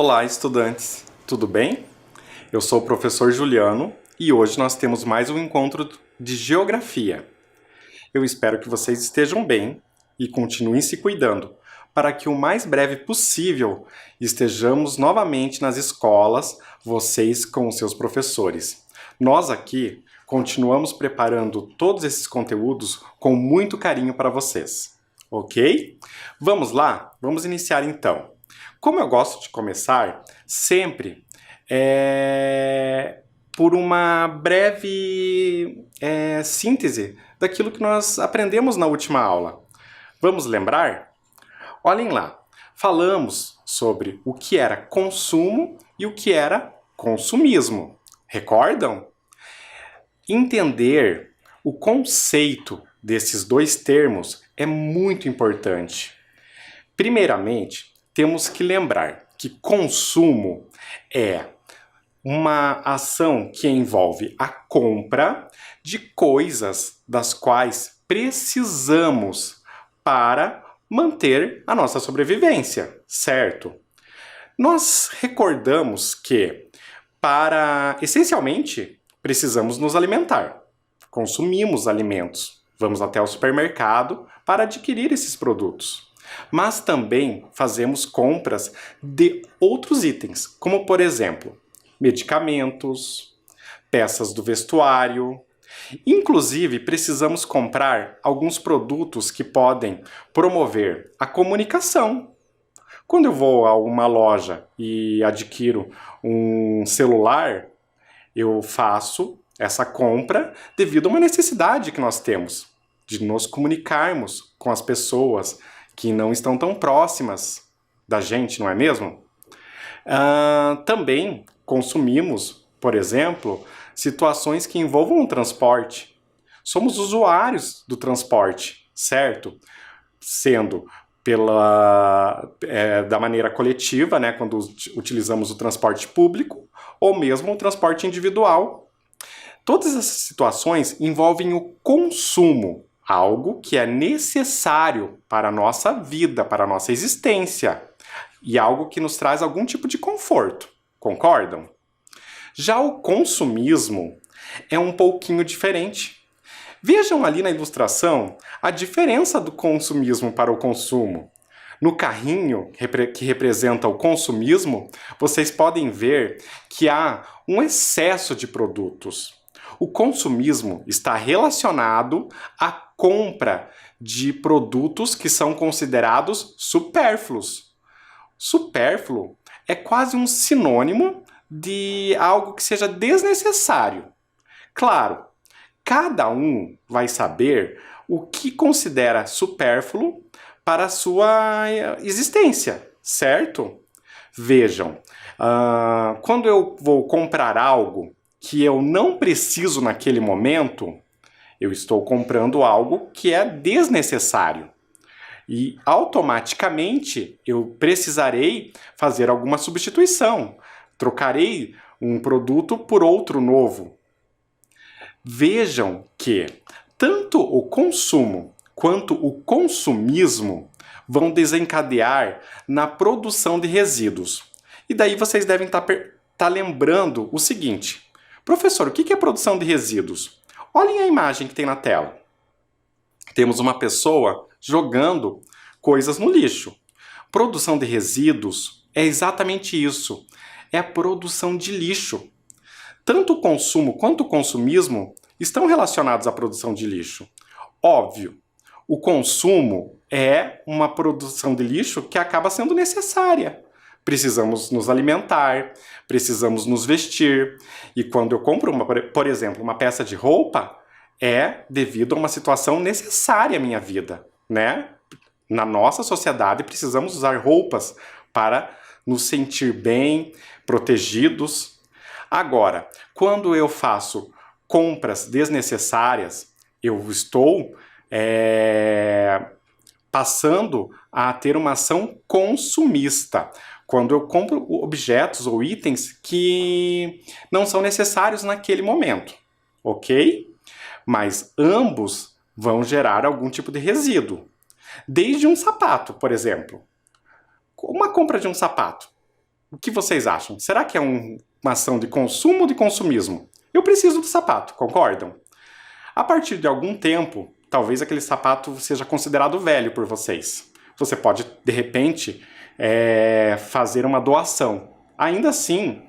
Olá, estudantes! Tudo bem? Eu sou o professor Juliano e hoje nós temos mais um encontro de geografia. Eu espero que vocês estejam bem e continuem se cuidando, para que o mais breve possível estejamos novamente nas escolas, vocês com os seus professores. Nós aqui continuamos preparando todos esses conteúdos com muito carinho para vocês, ok? Vamos lá? Vamos iniciar então. Como eu gosto de começar sempre por uma breve síntese daquilo que nós aprendemos na última aula. Vamos lembrar? Olhem lá, falamos sobre o que era consumo e o que era consumismo. Recordam? Entender o conceito desses dois termos é muito importante. Primeiramente, temos que lembrar que consumo é uma ação que envolve a compra de coisas das quais precisamos para manter a nossa sobrevivência, certo? Nós recordamos que, essencialmente, precisamos nos alimentar. Consumimos alimentos, vamos até o supermercado para adquirir esses produtos. Mas também fazemos compras de outros itens, como por exemplo, medicamentos, peças do vestuário. Inclusive, precisamos comprar alguns produtos que podem promover a comunicação. Quando eu vou a uma loja e adquiro um celular, eu faço essa compra devido a uma necessidade que nós temos de nos comunicarmos com as pessoas que não estão tão próximas da gente, não é mesmo? Também consumimos, por exemplo, situações que envolvam o transporte. Somos usuários do transporte, certo? Sendo da maneira coletiva, né, quando utilizamos o transporte público, ou mesmo o transporte individual. Todas essas situações envolvem o consumo, algo que é necessário para a nossa vida, para a nossa existência, e algo que nos traz algum tipo de conforto. Concordam? Já o consumismo é um pouquinho diferente. Vejam ali na ilustração a diferença do consumismo para o consumo. No carrinho que representa o consumismo, vocês podem ver que há um excesso de produtos. O consumismo está relacionado à compra de produtos que são considerados supérfluos. Supérfluo é quase um sinônimo de algo que seja desnecessário. Claro, cada um vai saber o que considera supérfluo para a sua existência, certo? Vejam, quando eu vou comprar algo que eu não preciso naquele momento, eu estou comprando algo que é desnecessário. E automaticamente eu precisarei fazer alguma substituição. Trocarei um produto por outro novo. Vejam que tanto o consumo quanto o consumismo vão desencadear na produção de resíduos. E daí vocês devem estar lembrando o seguinte: professor, o que é produção de resíduos? Olhem a imagem que tem na tela. Temos uma pessoa jogando coisas no lixo. Produção de resíduos é exatamente isso. É a produção de lixo. Tanto o consumo quanto o consumismo estão relacionados à produção de lixo. Óbvio, o consumo é uma produção de lixo que acaba sendo necessária. Precisamos nos alimentar, precisamos nos vestir. E quando eu compro, por exemplo, uma peça de roupa, é devido a uma situação necessária à minha vida, né? Na nossa sociedade, precisamos usar roupas para nos sentir bem, protegidos. Agora, quando eu faço compras desnecessárias, eu estou passando a ter uma ação consumista. Quando eu compro objetos ou itens que não são necessários naquele momento, ok? Mas ambos vão gerar algum tipo de resíduo. Desde um sapato, por exemplo. Uma compra de um sapato. O que vocês acham? Será que é uma ação de consumo ou de consumismo? Eu preciso do sapato, concordam? A partir de algum tempo, talvez aquele sapato seja considerado velho por vocês. Você pode, de repente, fazer uma doação. Ainda assim,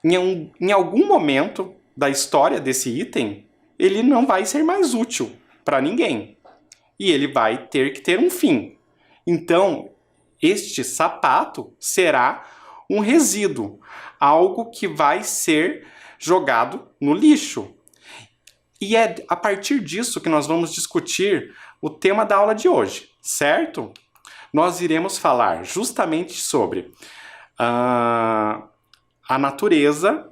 em algum momento da história desse item, ele não vai ser mais útil para ninguém. E ele vai ter que ter um fim. Então, este sapato será um resíduo, algo que vai ser jogado no lixo. E é a partir disso que nós vamos discutir o tema da aula de hoje, certo? Nós iremos falar justamente sobre a natureza,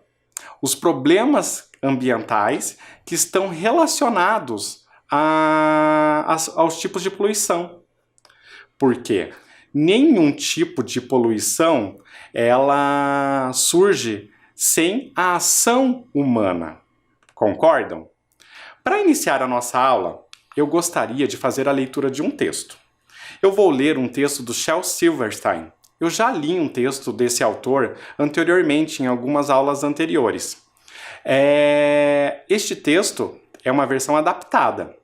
os problemas ambientais que estão relacionados aos tipos de poluição. Por quê? Nenhum tipo de poluição ela surge sem a ação humana. Concordam? Para iniciar a nossa aula, eu gostaria de fazer a leitura de um texto. Eu vou ler um texto do Shel Silverstein. Eu já li um texto desse autor anteriormente, em algumas aulas anteriores. Este texto é uma versão adaptada.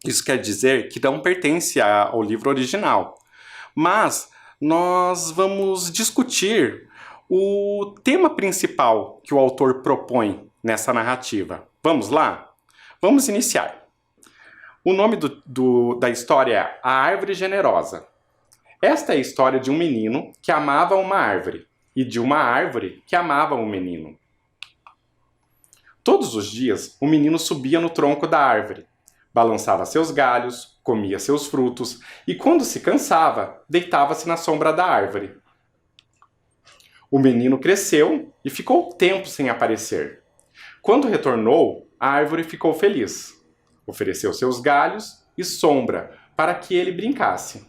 Isso quer dizer que não pertence ao livro original. Mas nós vamos discutir o tema principal que o autor propõe nessa narrativa. Vamos lá? Vamos iniciar. O nome da história é A Árvore Generosa. Esta é a história de um menino que amava uma árvore e de uma árvore que amava um menino. Todos os dias, o menino subia no tronco da árvore, balançava seus galhos, comia seus frutos e, quando se cansava, deitava-se na sombra da árvore. O menino cresceu e ficou tempo sem aparecer. Quando retornou, a árvore ficou feliz. Ofereceu seus galhos e sombra para que ele brincasse.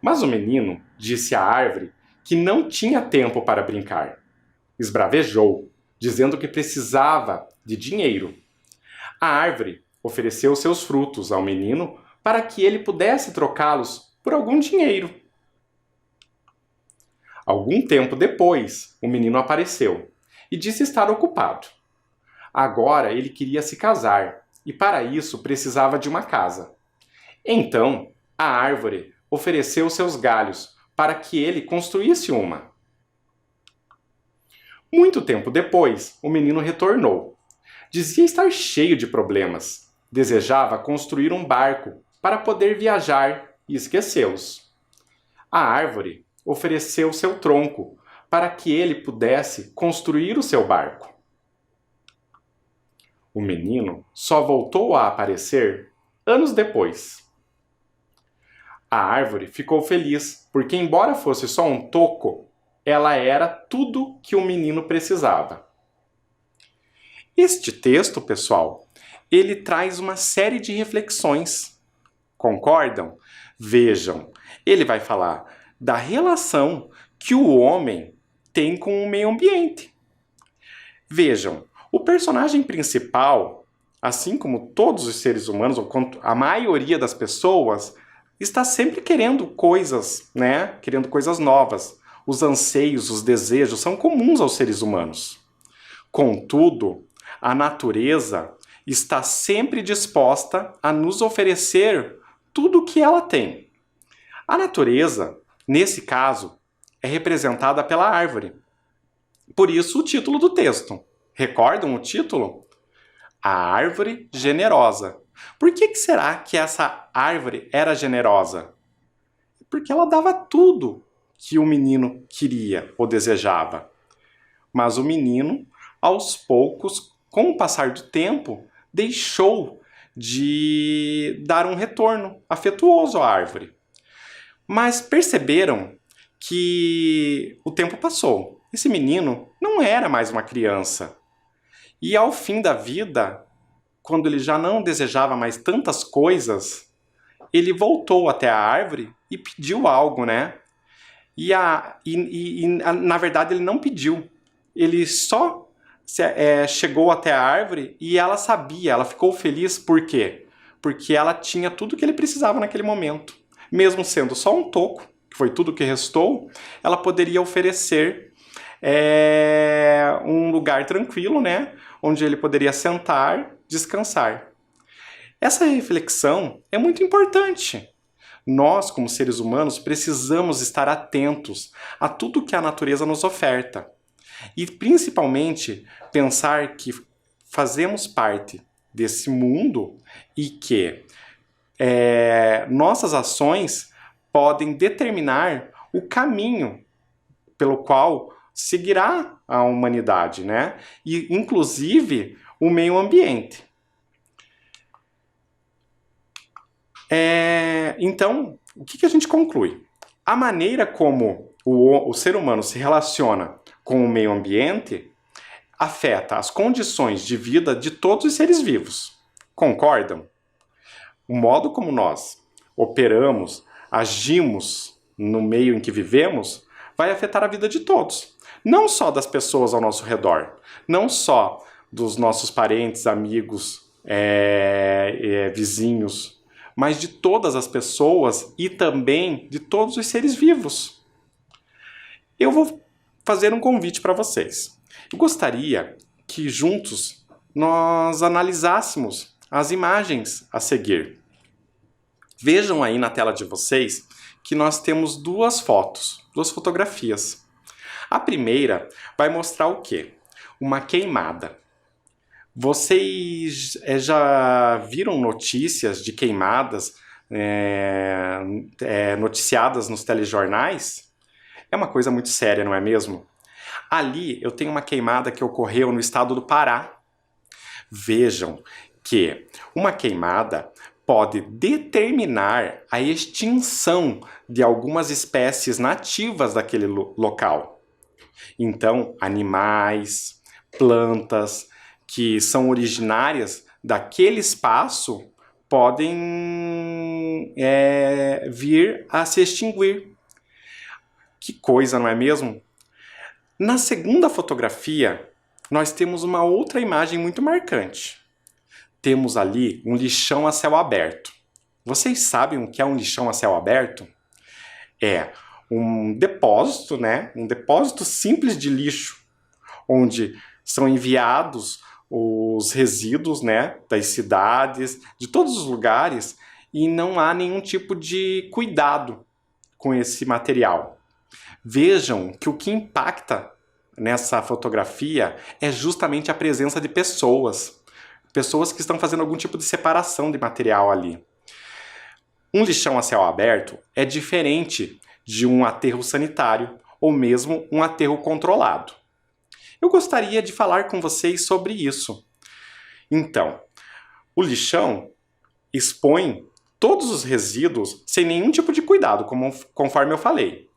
Mas o menino disse à árvore que não tinha tempo para brincar. Esbravejou, dizendo que precisava de dinheiro. A árvore ofereceu seus frutos ao menino para que ele pudesse trocá-los por algum dinheiro. Algum tempo depois, o menino apareceu e disse estar ocupado. Agora ele queria se casar e para isso precisava de uma casa. Então, a árvore ofereceu seus galhos para que ele construísse uma. Muito tempo depois, o menino retornou. Dizia estar cheio de problemas. Desejava construir um barco para poder viajar e esquecê-los. A árvore ofereceu seu tronco para que ele pudesse construir o seu barco. O menino só voltou a aparecer anos depois. A árvore ficou feliz, porque embora fosse só um toco, ela era tudo que o menino precisava. Este texto, pessoal, ele traz uma série de reflexões. Concordam? Vejam, ele vai falar da relação que o homem tem com o meio ambiente. Vejam, o personagem principal, assim como todos os seres humanos, ou a maioria das pessoas, está sempre querendo coisas, né? Querendo coisas novas. Os anseios, os desejos são comuns aos seres humanos. Contudo, a natureza está sempre disposta a nos oferecer tudo o que ela tem. A natureza, nesse caso, é representada pela árvore. Por isso o título do texto. Recordam o título? A Árvore Generosa. Por que será que essa árvore era generosa? Porque ela dava tudo que o menino queria ou desejava. Mas o menino, aos poucos, com o passar do tempo, deixou de dar um retorno afetuoso à árvore. Mas perceberam que o tempo passou. Esse menino não era mais uma criança. E ao fim da vida, quando ele já não desejava mais tantas coisas, ele voltou até a árvore e pediu algo, né? Na verdade ele não pediu. Ele só chegou até a árvore e ela sabia, ela ficou feliz. Por quê? Porque ela tinha tudo que ele precisava naquele momento. Mesmo sendo só um toco, que foi tudo que restou, ela poderia oferecer um lugar tranquilo, né, onde ele poderia sentar, descansar. Essa reflexão é muito importante. Nós, como seres humanos, precisamos estar atentos a tudo que a natureza nos oferta. E, principalmente, pensar que fazemos parte desse mundo e que nossas ações podem determinar o caminho pelo qual seguirá a humanidade, né? E, inclusive, o meio ambiente. Então, o que a gente conclui? A maneira como o ser humano se relaciona com o meio ambiente afeta as condições de vida de todos os seres vivos. Concordam? O modo como nós operamos, agimos no meio em que vivemos, vai afetar a vida de todos. Não só das pessoas ao nosso redor, não só dos nossos parentes, amigos, vizinhos, mas de todas as pessoas e também de todos os seres vivos. Eu vou fazer um convite para vocês. Eu gostaria que juntos nós analisássemos as imagens a seguir. Vejam aí na tela de vocês que nós temos duas fotografias. A primeira vai mostrar o quê? Uma queimada. Vocês já viram notícias de queimadas noticiadas nos telejornais? É uma coisa muito séria, não é mesmo? Ali eu tenho uma queimada que ocorreu no estado do Pará. Vejam que uma queimada pode determinar a extinção de algumas espécies nativas daquele local. Então, animais, plantas que são originárias daquele espaço podem vir a se extinguir. Que coisa, não é mesmo? Na segunda fotografia, nós temos uma outra imagem muito marcante. Temos ali um lixão a céu aberto. Vocês sabem o que é um lixão a céu aberto? É um depósito, né? Um depósito simples de lixo, onde são enviados os resíduos, né, das cidades, de todos os lugares, e não há nenhum tipo de cuidado com esse material. Vejam que o que impacta nessa fotografia é justamente a presença de pessoas que estão fazendo algum tipo de separação de material ali. Um lixão a céu aberto é diferente de um aterro sanitário ou mesmo um aterro controlado. Eu gostaria de falar com vocês sobre isso. Então, o lixão expõe todos os resíduos sem nenhum tipo de cuidado, conforme eu falei.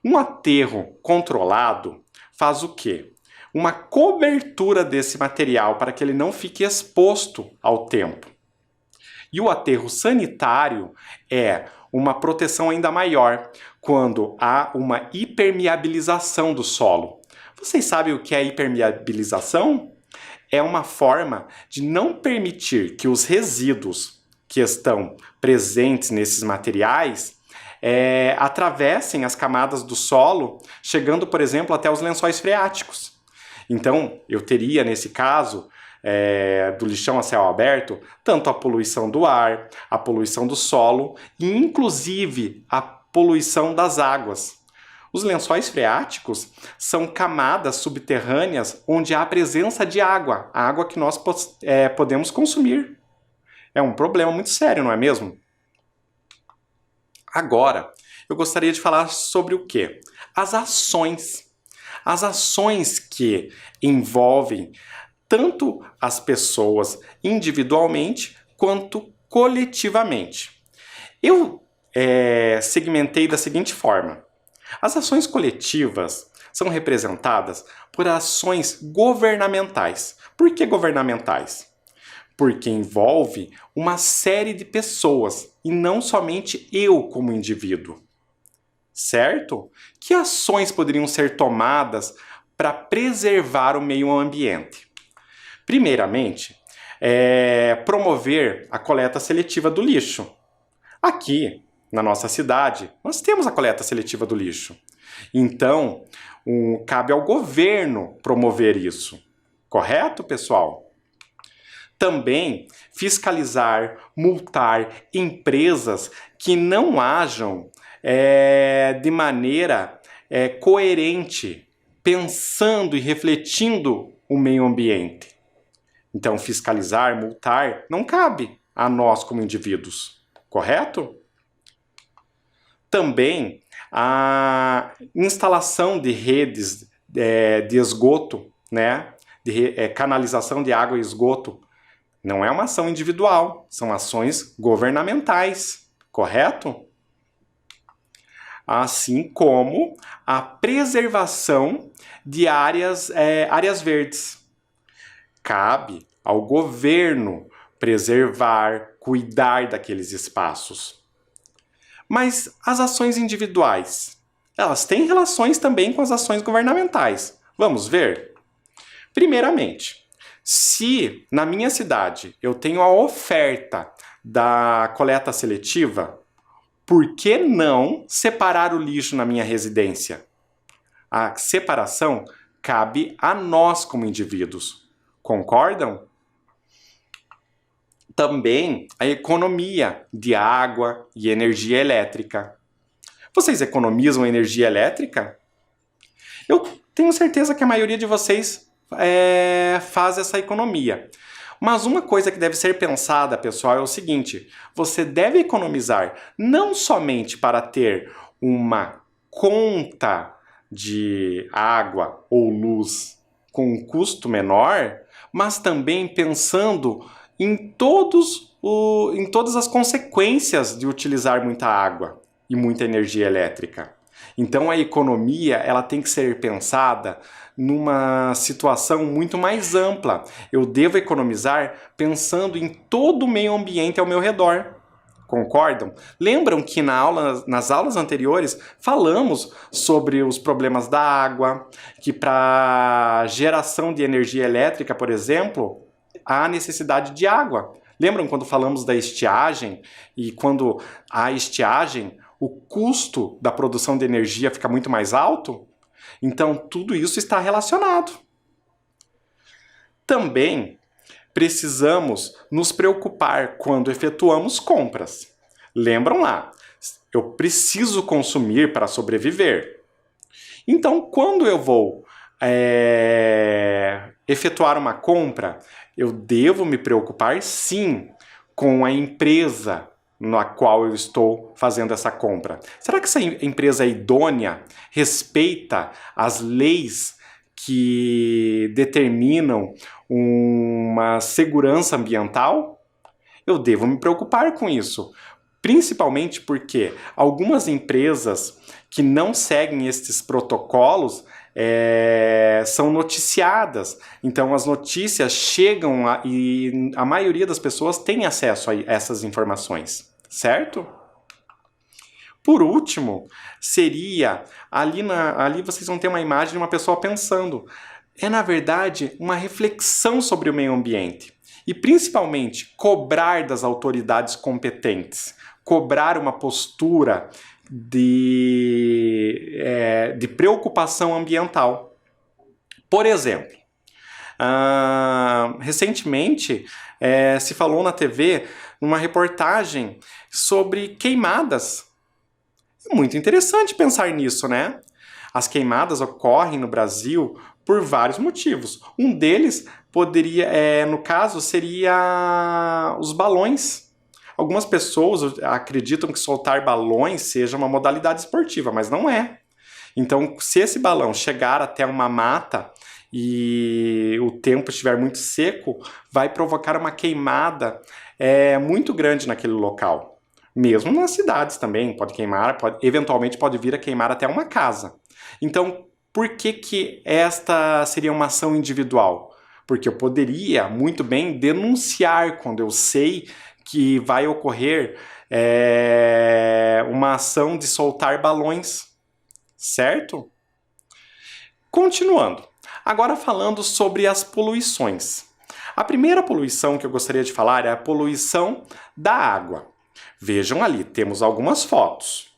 Um aterro controlado faz o quê? Uma cobertura desse material para que ele não fique exposto ao tempo. E o aterro sanitário é uma proteção ainda maior quando há uma impermeabilização do solo. Vocês sabem o que é hipermeabilização? É uma forma de não permitir que os resíduos que estão presentes nesses materiais atravessem as camadas do solo, chegando, por exemplo, até os lençóis freáticos. Então, eu teria, nesse caso, do lixão a céu aberto, tanto a poluição do ar, a poluição do solo e, inclusive, a poluição das águas. Os lençóis freáticos são camadas subterrâneas onde há a presença de água, a água que nós podemos consumir. É um problema muito sério, não é mesmo? Agora, eu gostaria de falar sobre o quê? As ações. As ações que envolvem tanto as pessoas individualmente quanto coletivamente. Eu segmentei da seguinte forma. As ações coletivas são representadas por ações governamentais. Por que governamentais? Porque envolve uma série de pessoas e não somente eu como indivíduo. Certo? Que ações poderiam ser tomadas para preservar o meio ambiente? Primeiramente, promover a coleta seletiva do lixo. Aqui, na nossa cidade, nós temos a coleta seletiva do lixo. Então, cabe ao governo promover isso. Correto, pessoal? Também fiscalizar, multar empresas que não ajam de maneira coerente, pensando e refletindo o meio ambiente. Então, fiscalizar, multar, não cabe a nós como indivíduos. Correto? Também a instalação de redes de esgoto, né? De canalização de água e esgoto, não é uma ação individual, são ações governamentais, correto? Assim como a preservação de áreas verdes. Cabe ao governo preservar, cuidar daqueles espaços. Mas as ações individuais, elas têm relações também com as ações governamentais. Vamos ver? Primeiramente, se na minha cidade eu tenho a oferta da coleta seletiva, por que não separar o lixo na minha residência? A separação cabe a nós como indivíduos. Concordam? Também a economia de água e energia elétrica. Vocês economizam energia elétrica? Eu tenho certeza que a maioria de vocês faz essa economia. Mas uma coisa que deve ser pensada, pessoal, é o seguinte: você deve economizar não somente para ter uma conta de água ou luz com um custo menor, mas também pensando em todas as consequências de utilizar muita água e muita energia elétrica. Então a economia ela tem que ser pensada numa situação muito mais ampla. Eu devo economizar pensando em todo o meio ambiente ao meu redor. Concordam? Lembram que nas aulas anteriores falamos sobre os problemas da água, que para geração de energia elétrica, por exemplo, há necessidade de água. Lembram quando falamos da estiagem? E quando há estiagem, o custo da produção de energia fica muito mais alto? Então, tudo isso está relacionado. Também precisamos nos preocupar quando efetuamos compras. Lembram lá, eu preciso consumir para sobreviver. Então, quando eu vou efetuar uma compra, eu devo me preocupar sim com a empresa na qual eu estou fazendo essa compra. Será que essa empresa é idônea, respeita as leis que determinam uma segurança ambiental? Eu devo me preocupar com isso, principalmente porque algumas empresas que não seguem estes protocolos são noticiadas. Então as notícias chegam e a maioria das pessoas tem acesso a essas informações, certo? Por último, seria, ali vocês vão ter uma imagem de uma pessoa pensando. É, na verdade, uma reflexão sobre o meio ambiente. E, principalmente, cobrar das autoridades competentes. Cobrar uma postura de preocupação ambiental. Por exemplo, recentemente se falou na TV, numa reportagem, sobre queimadas. É muito interessante pensar nisso, né? As queimadas ocorrem no Brasil por vários motivos. Um deles no caso, seria os balões. Algumas pessoas acreditam que soltar balões seja uma modalidade esportiva, mas não é. Então, se esse balão chegar até uma mata e o tempo estiver muito seco, vai provocar uma queimada muito grande naquele local. Mesmo nas cidades também, pode queimar, eventualmente pode vir a queimar até uma casa. Então, por que esta seria uma ação individual? Porque eu poderia muito bem denunciar quando eu sei que vai ocorrer uma ação de soltar balões, certo? Continuando, agora falando sobre as poluições. A primeira poluição que eu gostaria de falar é a poluição da água. Vejam ali, temos algumas fotos.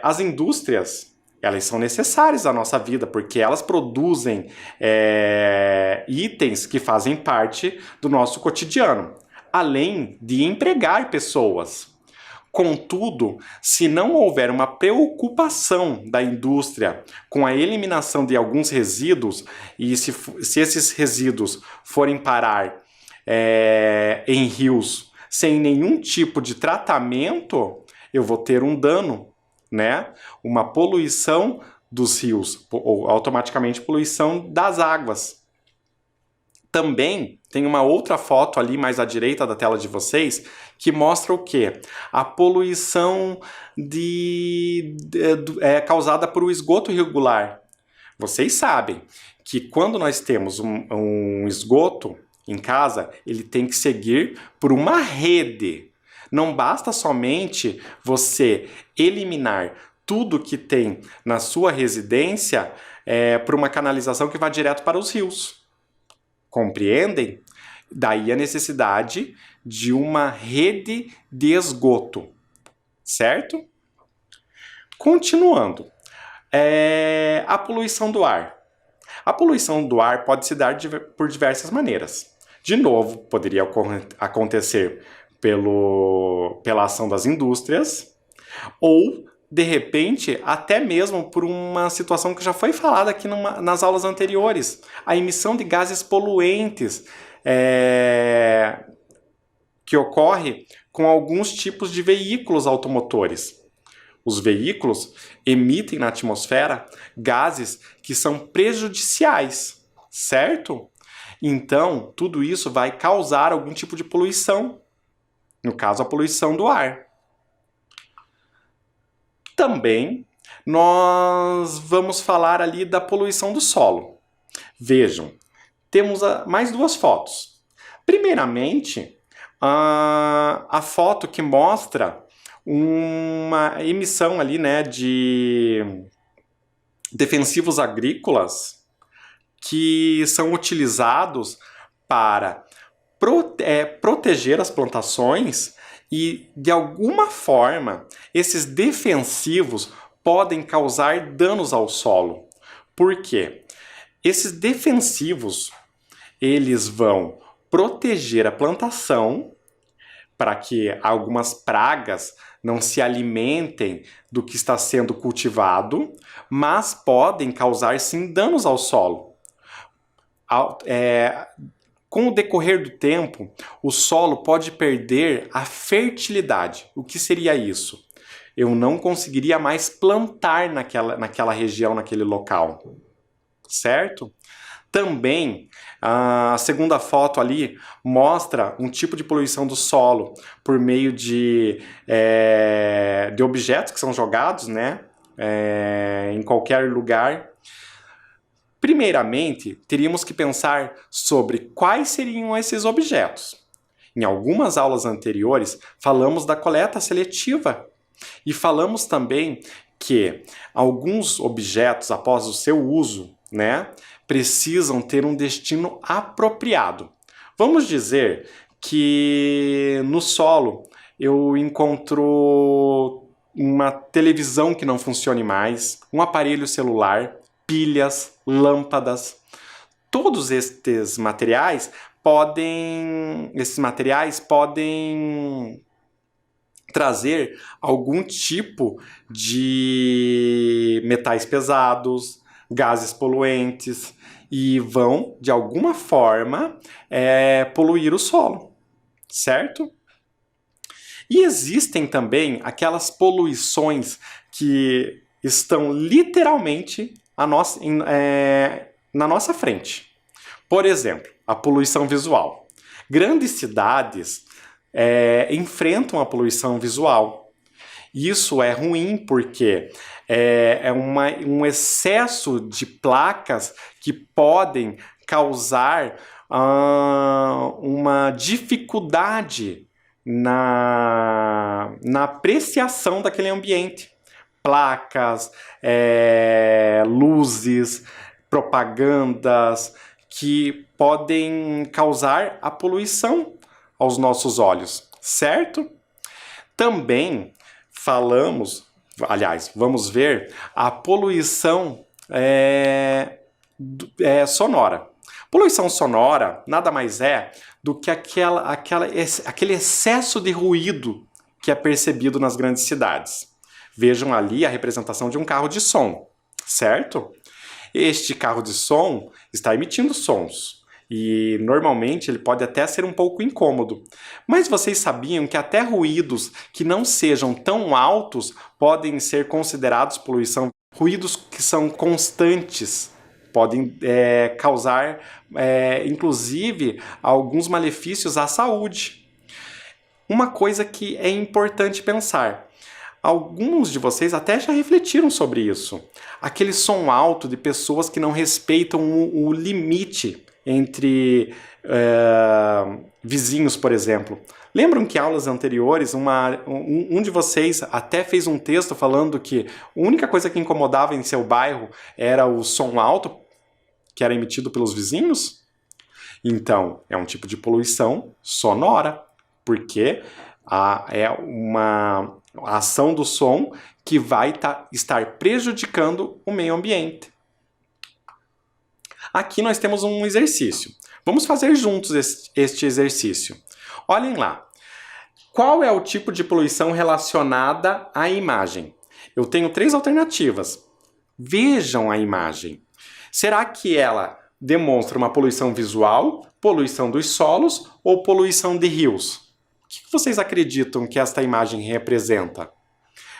As indústrias, elas são necessárias à nossa vida, porque elas produzem itens que fazem parte do nosso cotidiano, além de empregar pessoas. Contudo, se não houver uma preocupação da indústria com a eliminação de alguns resíduos, e se esses resíduos forem parar em rios sem nenhum tipo de tratamento, eu vou ter um dano, né? Uma poluição dos rios, ou automaticamente poluição das águas. Também tem uma outra foto ali mais à direita da tela de vocês que mostra o quê? A poluição causada por esgoto irregular. Vocês sabem que quando nós temos um esgoto em casa, ele tem que seguir por uma rede. Não basta somente você eliminar tudo que tem na sua residência por uma canalização que vá direto para os rios. Compreendem? Daí a necessidade de uma rede de esgoto, certo? Continuando, a poluição do ar. A poluição do ar pode se dar por diversas maneiras. De novo, poderia acontecer pela ação das indústrias ou, de repente, até mesmo por uma situação que já foi falada aqui nas aulas anteriores, a emissão de gases poluentes que ocorre com alguns tipos de veículos automotores. Os veículos emitem na atmosfera gases que são prejudiciais, certo? Então, tudo isso vai causar algum tipo de poluição, no caso, a poluição do ar. Também nós vamos falar ali da poluição do solo. Vejam, temos mais duas fotos. Primeiramente, a foto que mostra uma emissão ali, né, de defensivos agrícolas que são utilizados para proteger as plantações. E, de alguma forma, esses defensivos podem causar danos ao solo. Por quê? Esses defensivos, eles vão proteger a plantação para que algumas pragas não se alimentem do que está sendo cultivado, mas podem causar, sim, danos ao solo. Com o decorrer do tempo, o solo pode perder a fertilidade. O que seria isso? Eu não conseguiria mais plantar naquela região, naquele local. Certo? Também, a segunda foto ali mostra um tipo de poluição do solo por meio de objetos que são jogados, né, em qualquer lugar. Primeiramente, teríamos que pensar sobre quais seriam esses objetos. Em algumas aulas anteriores, falamos da coleta seletiva e falamos também que alguns objetos, após o seu uso, né, precisam ter um destino apropriado. Vamos dizer que no solo eu encontro uma televisão que não funcione mais, um aparelho celular, pilhas, lâmpadas. Todos estes materiais podem trazer algum tipo de metais pesados, gases poluentes e vão, de alguma forma, poluir o solo, certo? E existem também aquelas poluições que estão literalmente na nossa frente. Por exemplo, a poluição visual. Grandes cidades enfrentam a poluição visual. Isso é ruim porque um excesso de placas que podem causar uma dificuldade na apreciação daquele ambiente. Placas, luzes, propagandas que podem causar a poluição aos nossos olhos, certo? Também vamos ver a poluição sonora. Poluição sonora nada mais é do que aquele excesso de ruído que é percebido nas grandes cidades. Vejam ali a representação de um carro de som, certo? Este carro de som está emitindo sons e normalmente ele pode até ser um pouco incômodo. Mas vocês sabiam que até ruídos que não sejam tão altos podem ser considerados poluição? Ruídos que são constantes podem causar, inclusive, alguns malefícios à saúde. Uma coisa que é importante pensar. Alguns de vocês até já refletiram sobre isso. Aquele som alto de pessoas que não respeitam o limite entre vizinhos, por exemplo. Lembram que em aulas anteriores um de vocês até fez um texto falando que a única coisa que incomodava em seu bairro era o som alto que era emitido pelos vizinhos? Então, é um tipo de poluição sonora, porque é uma ação do som que vai estar prejudicando o meio ambiente. Aqui nós temos um exercício. Vamos fazer juntos este exercício. Olhem lá. Qual é o tipo de poluição relacionada à imagem? Eu tenho 3 alternativas. Vejam a imagem. Será que ela demonstra uma poluição visual, poluição dos solos ou poluição de rios? O que vocês acreditam que esta imagem representa?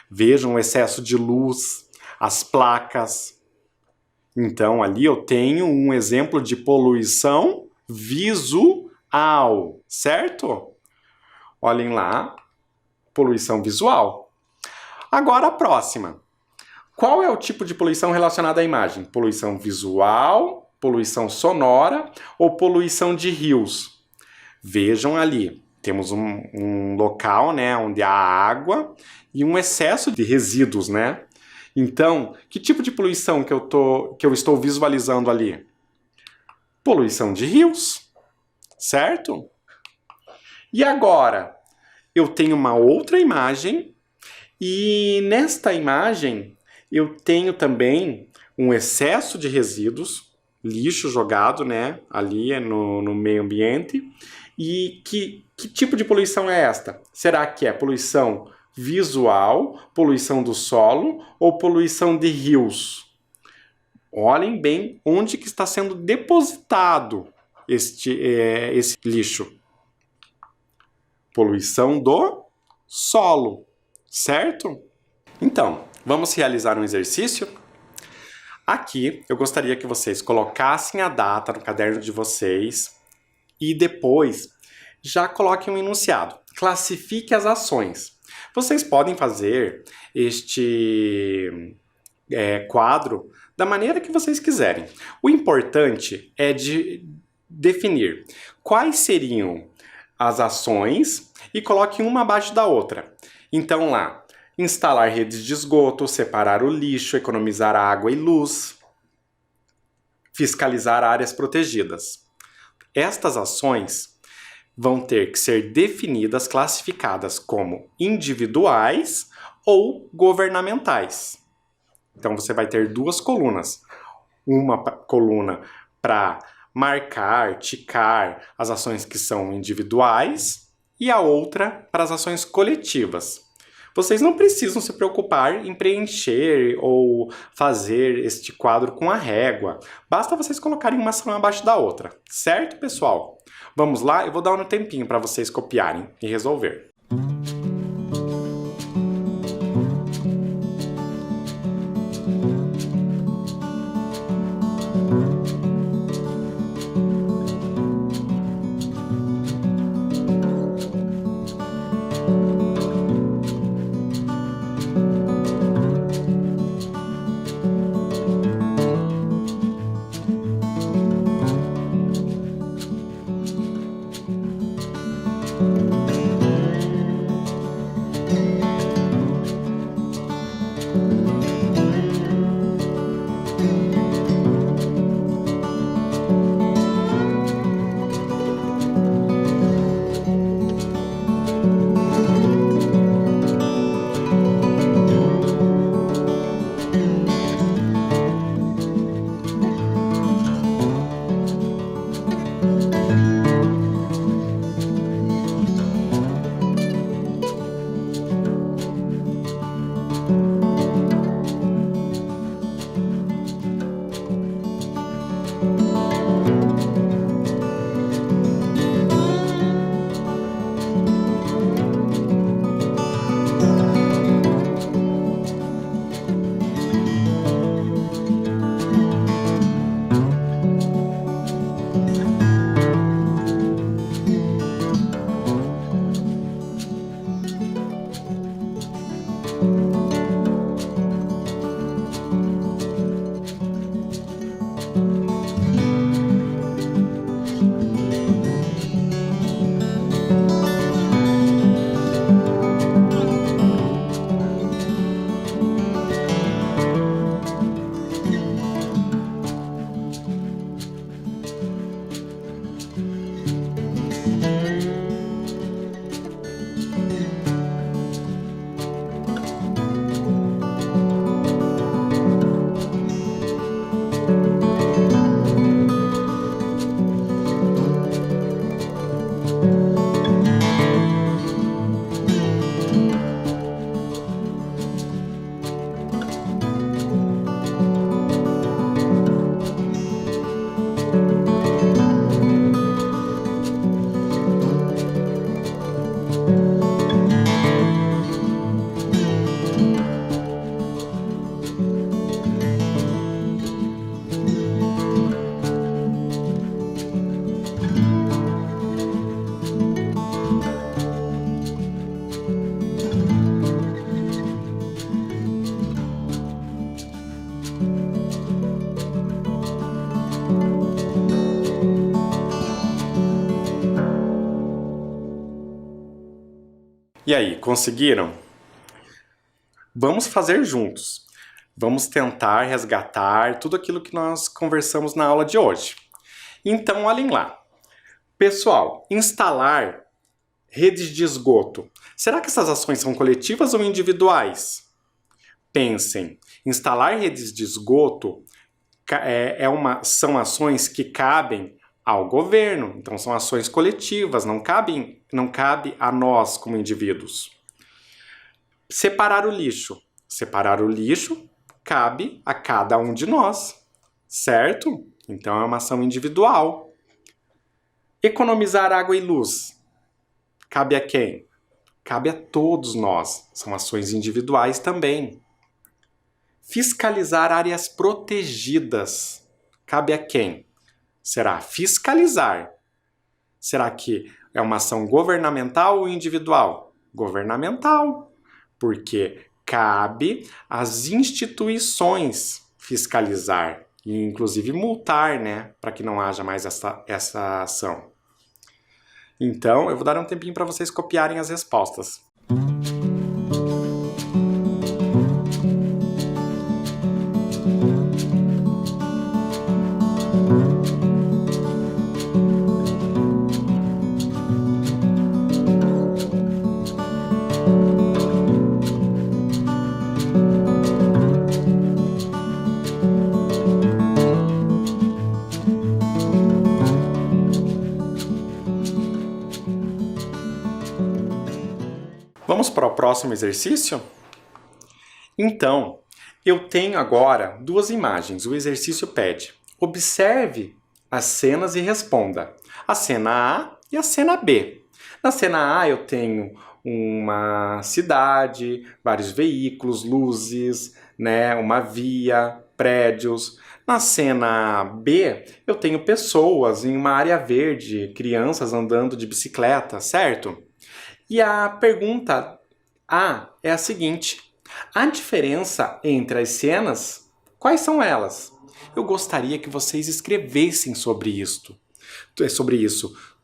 Vejam o excesso de luz, as placas. Então, ali eu tenho um exemplo de poluição visual, certo? Olhem lá, poluição visual. Agora a próxima. Qual é o tipo de poluição relacionada à imagem? Poluição visual, poluição sonora ou poluição de rios? Vejam ali, temos um local, né, onde há água e um excesso de resíduos, né? Então, que tipo de poluição que eu estou visualizando ali? Poluição de rios, certo? E agora, eu tenho uma outra imagem e nesta imagem eu tenho também um excesso de resíduos, lixo jogado, né, ali no meio ambiente. E que tipo de poluição é esta? Será que é poluição visual, poluição do solo ou poluição de rios? Olhem bem onde que está sendo depositado esse lixo. Poluição do solo, certo? Então, vamos realizar um exercício? Aqui, eu gostaria que vocês colocassem a data no caderno de vocês e depois já coloquem um enunciado. Classifique as ações. Vocês podem fazer este quadro da maneira que vocês quiserem. O importante é de definir quais seriam as ações e coloque uma abaixo da outra. Então lá, instalar redes de esgoto, separar o lixo, economizar água e luz, fiscalizar áreas protegidas. Estas ações vão ter que ser definidas, classificadas como individuais ou governamentais. Então você vai ter 2 colunas. Uma coluna para marcar, ticar as ações que são individuais e a outra para as ações coletivas. Vocês não precisam se preocupar em preencher ou fazer este quadro com a régua. Basta vocês colocarem uma ação abaixo da outra. Certo, pessoal? Vamos lá? Eu vou dar um tempinho para vocês copiarem e resolver. E aí, conseguiram? Vamos fazer juntos. Vamos tentar resgatar tudo aquilo que nós conversamos na aula de hoje. Então, olhem lá. Pessoal, instalar redes de esgoto. Será que essas ações são coletivas ou individuais? Pensem, instalar redes de esgoto são ações que cabem ao governo, então são ações coletivas, não cabe a nós como indivíduos. Separar o lixo. Separar o lixo cabe a cada um de nós, certo? Então é uma ação individual. Economizar água e luz. Cabe a quem? Cabe a todos nós. São ações individuais também. Fiscalizar áreas protegidas. Cabe a quem? Será fiscalizar. Será que é uma ação governamental ou individual? Governamental. Porque cabe às instituições fiscalizar e inclusive multar, né? Para que não haja mais essa ação. Então, eu vou dar um tempinho para vocês copiarem as respostas. Vamos para o próximo exercício? Então, eu tenho agora duas imagens. O exercício pede: observe as cenas e responda. A cena A e a cena B. Na cena A eu tenho uma cidade, vários veículos, luzes, né, uma via, prédios. Na cena B eu tenho pessoas em uma área verde, crianças andando de bicicleta, certo? E a pergunta A é a seguinte: a diferença entre as cenas, quais são elas? Eu gostaria que vocês escrevessem sobre isso.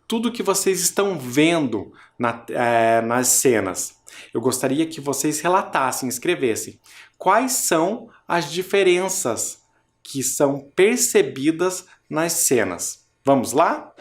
Tudo que vocês estão vendo nas cenas. Eu gostaria que vocês relatassem, escrevessem. Quais são as diferenças que são percebidas nas cenas? Vamos lá?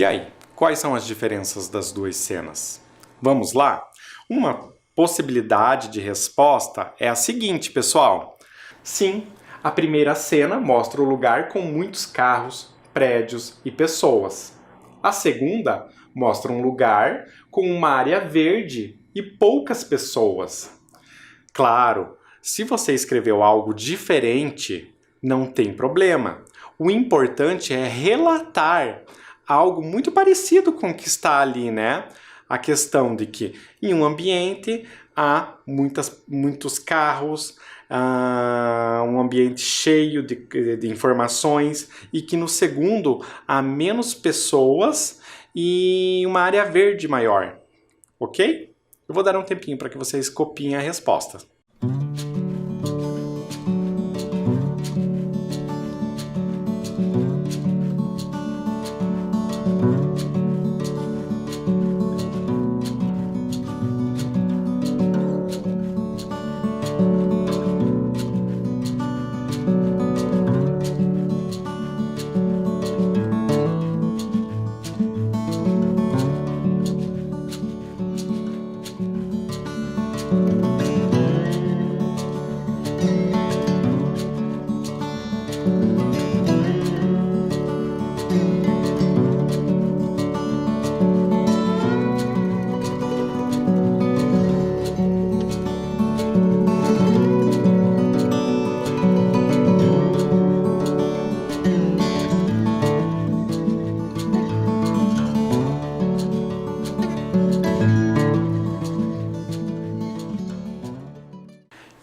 E aí, quais são as diferenças das duas cenas? Vamos lá? Uma possibilidade de resposta é a seguinte, pessoal. Sim, a primeira cena mostra o lugar com muitos carros, prédios e pessoas. A segunda mostra um lugar com uma área verde e poucas pessoas. Claro, se você escreveu algo diferente, não tem problema. O importante é relatar algo muito parecido com o que está ali, né? A questão de que em um ambiente há muitos carros, um ambiente cheio de informações, e que no segundo há menos pessoas e uma área verde maior, ok? Eu vou dar um tempinho para que vocês copiem a resposta.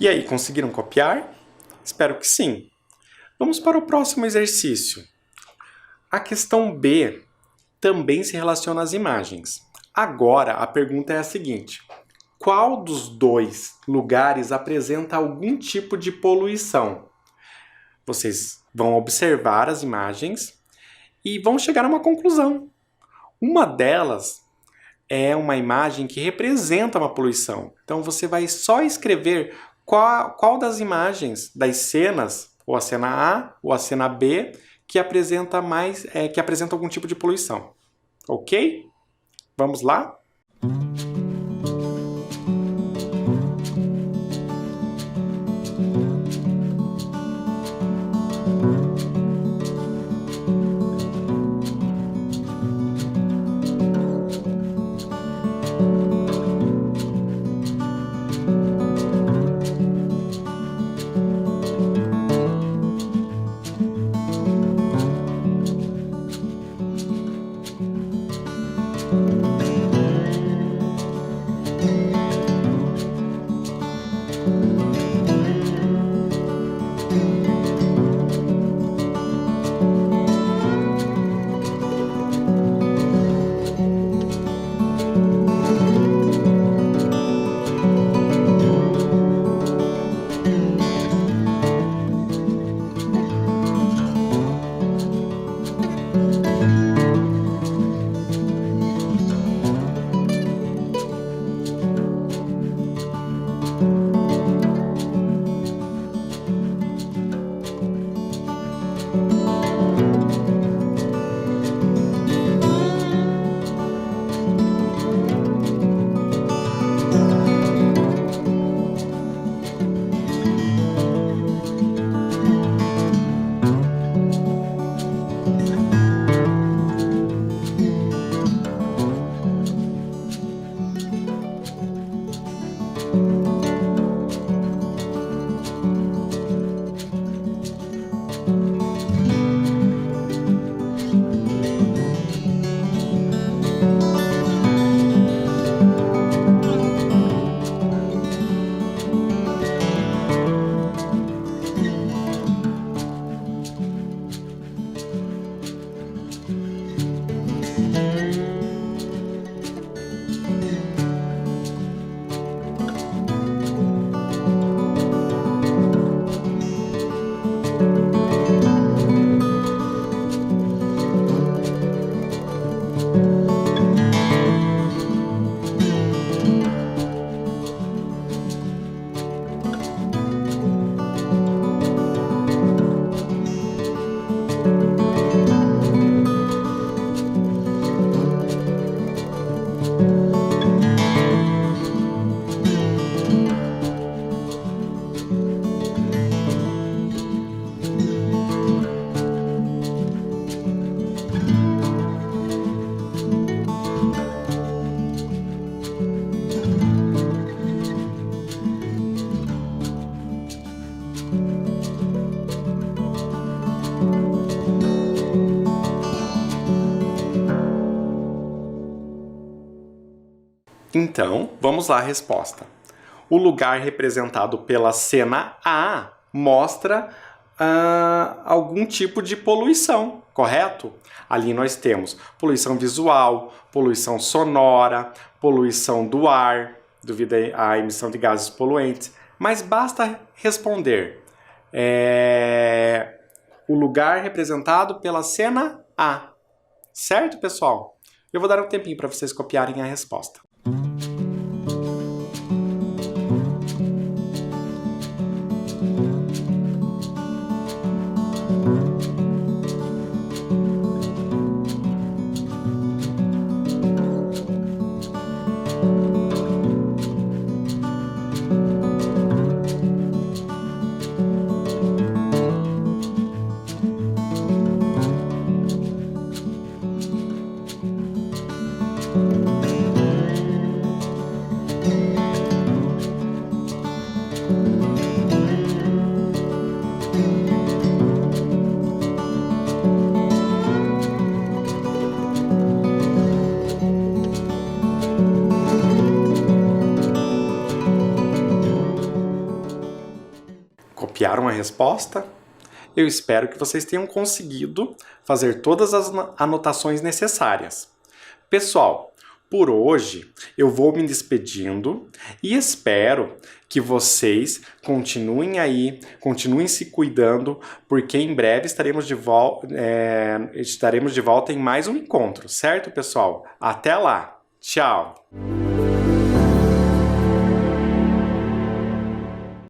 E aí, conseguiram copiar? Espero que sim. Vamos para o próximo exercício. A questão B também se relaciona às imagens. Agora, a pergunta é a seguinte: qual dos dois lugares apresenta algum tipo de poluição? Vocês vão observar as imagens e vão chegar a uma conclusão. Uma delas é uma imagem que representa uma poluição. Então, você vai só escrever qual das imagens, das cenas, ou a cena A ou a cena B, que apresenta algum tipo de poluição. Ok? Vamos lá? Então, vamos lá a resposta. O lugar representado pela cena A mostra algum tipo de poluição, correto? Ali nós temos poluição visual, poluição sonora, poluição do ar, devido à emissão de gases poluentes. Mas basta responder o lugar representado pela cena A. Certo, pessoal? Eu vou dar um tempinho para vocês copiarem a resposta. Copiaram a resposta? Eu espero que vocês tenham conseguido fazer todas as anotações necessárias. Pessoal, por hoje eu vou me despedindo e espero que vocês continuem aí, continuem se cuidando, porque em breve estaremos de volta em mais um encontro, certo, pessoal? Até lá! Tchau!